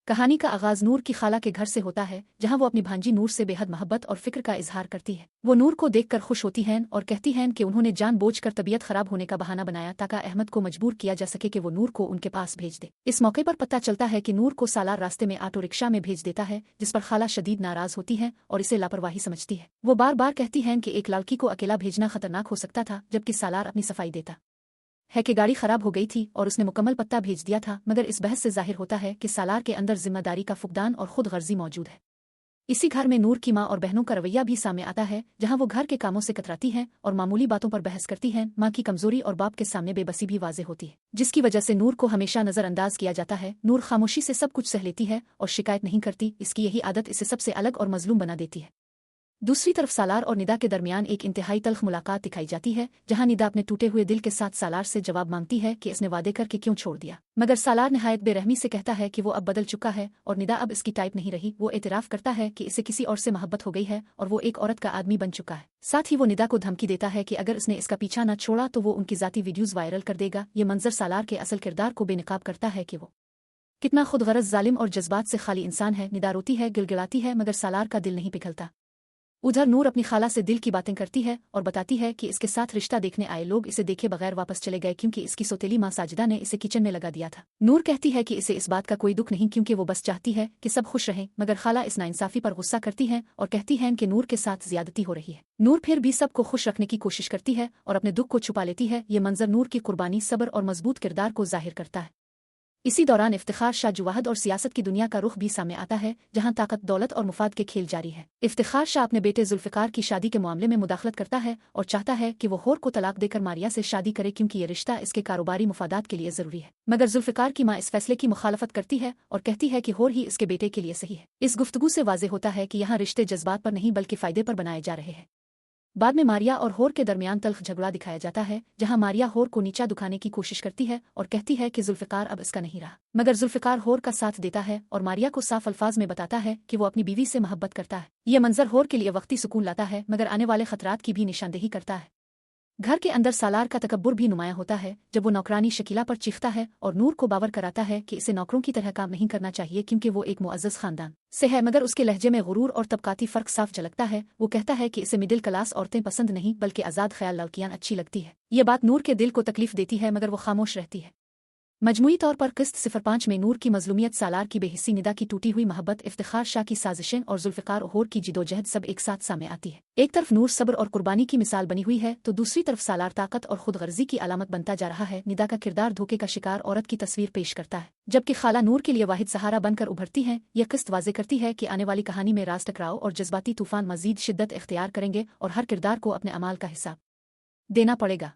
कहानी का आगाज नूर की खाला के घर से होता है, जहां वो अपनी भांजी नूर से बेहद मोहब्बत और फिक्र का इजहार करती है। वो नूर को देखकर खुश होती हैं और कहती हैं कि उन्होंने जानबूझकर तबीयत खराब होने का बहाना बनाया ताकि अहमद को मजबूर किया जा सके कि वो नूर को उनके पास भेज दे। इस मौके पर पता चलता है कि नूर को सालार रास्ते में ऑटो रिक्शा में भेज देता है, जिस पर खाला शदीद नाराज होती है और इसे लापरवाही समझती है। वो बार बार कहती हैं कि एक लड़की को अकेला भेजना खतरनाक हो सकता था, जबकि सालार अपनी सफाई देता है कि गाड़ी खराब हो गई थी और उसने मुकम्मल पत्ता भेज दिया था। मगर इस बहस से जाहिर होता है कि सालार के अंदर जिम्मेदारी का फुकदान और खुद गर्जी मौजूद है। इसी घर में नूर की माँ और बहनों का रवैया भी सामने आता है, जहां वो घर के कामों से कतराती हैं और मामूली बातों पर बहस करती हैं। माँ की कमजोरी और बाप के सामने बेबसी भी वाज़ेह होती है, जिसकी वजह से नूर को हमेशा नजरअंदाज किया जाता है। नूर खामोशी से सब कुछ सह लेती है और शिकायत नहीं करती। इसकी यही आदत इसे सबसे अलग और मजलूम बना देती है। दूसरी तरफ सालार और निदा के दरमियान एक इंतहाई तल्ख मुलाकात दिखाई जाती है, जहां निदा अपने टूटे हुए दिल के साथ सालार से जवाब मांगती है कि इसने वादे करके क्यों छोड़ दिया। मगर सालार निहायत बेरहमी से कहता है कि वो अब बदल चुका है और निदा अब इसकी टाइप नहीं रही। वो एतराफ़ करता है कि इसे किसी और से मोहब्बत हो गई है और वो एक औरत का आदमी बन चुका है। साथ ही वो निदा को धमकी देता है कि अगर इसने इसका पीछा न छोड़ा तो वो उनकी ज़ाती वीडियोज़ वायरल कर देगा। ये मंजर सालार के असल किरदार को बेनकाब करता है कि वो कितना खुदगरज, जालिम और जज्बात से खाली इंसान है। निदा रोती है, गिड़गिड़ाती है, मगर सालार का दिल नहीं पिघलता। उधर नूर अपनी खाला से दिल की बातें करती है और बताती है कि इसके साथ रिश्ता देखने आए लोग इसे देखे बगैर वापस चले गए, क्योंकि इसकी सौतेली माँ साजिदा ने इसे किचन में लगा दिया था। नूर कहती है कि इसे इस बात का कोई दुख नहीं, क्योंकि वो बस चाहती है कि सब खुश रहें। मगर खाला इस नाइंसाफी पर गुस्सा करती है और कहती है कि नूर के साथ ज्यादती हो रही है। नूर फिर भी सबको खुश रखने की कोशिश करती है और अपने दुख को छुपा लेती है। ये मंजर नूर की कुर्बानी, सब्र और मजबूत किरदार को जाहिर करता है। इसी दौरान इफ्तिखार शाह जुवाहद और सियासत की दुनिया का रुख भी सामने आता है, जहां ताकत, दौलत और मुफाद के खेल जारी है। इफ्तिखार शाह अपने बेटे जुल्फिकार की शादी के मामले में मुदाखलत करता है और चाहता है कि वो होर को तलाक देकर मारिया से शादी करे, क्योंकि ये रिश्ता इसके कारोबारी मुफादात के लिए जरूरी है। मगर जुल्फिकार की माँ इस फैसले की मुखालफत करती है और कहती है कि होर ही इसके बेटे के लिए सही है। इस गुफ्तगू से वाज़ेह होता है कि यहाँ रिश्ते जज्बात पर नहीं बल्कि फायदे पर बनाए जा रहे हैं। बाद में मारिया और होर के दरमियान तल्ख झगड़ा दिखाया जाता है, जहां मारिया होर को नीचा दुखाने की कोशिश करती है और कहती है कि जुल्फिकार अब इसका नहीं रहा। मगर जुल्फिकार होर का साथ देता है और मारिया को साफ अल्फाज में बताता है कि वो अपनी बीवी से मोहब्बत करता है। यह मंजर होर के लिए वक्ती सुकून लाता है, मगर आने वाले खतरात की भी निशानदेही करता है। घर के अंदर सालार का तकब्बुर भी नुमाया होता है, जब वो नौकरानी शकीला पर चीखता है और नूर को बावर कराता है कि इसे नौकरों की तरह काम नहीं करना चाहिए, क्योंकि वो एक मुअज़्ज़ज़ खानदान से है। मगर उसके लहजे में गुरूर और तबकाती फ़र्क साफ झलकता है। वो कहता है कि इसे मिडिल क्लास औरतें पसंद नहीं बल्कि आज़ाद ख्याल लड़कियां अच्छी लगती है। ये बात नूर के दिल को तकलीफ देती है, मगर वो खामोश रहती है। मजमूई तौर पर किस्त 05 में नूर की मजलूमियत, सालार की बेहिस्सी, निदा की टूटी हुई मोहब्बत, इफ्तिखार शाह की साजिशें और जुल्फिकार होर की जिदोजहद सब एक साथ सामने आती है। एक तरफ नूर सब्र और कुर्बानी की मिसाल बनी हुई है, तो दूसरी तरफ सालार ताकत और खुदगर्जी की अलामत बनता जा रहा है। निदा का किरदार धोखे का शिकार औरत की तस्वीर पेश करता है, जबकि खाला नूर के लिए वाहिद सहारा बनकर उभरती हैं। यह किस्त वाजे करती है कि आने वाली कहानी में राज, टकराव और जज्बाती तूफान मजीद शिद्दत इख्तियार करेंगे और हर किरदार को अपने अमाल का हिसाब देना पड़ेगा।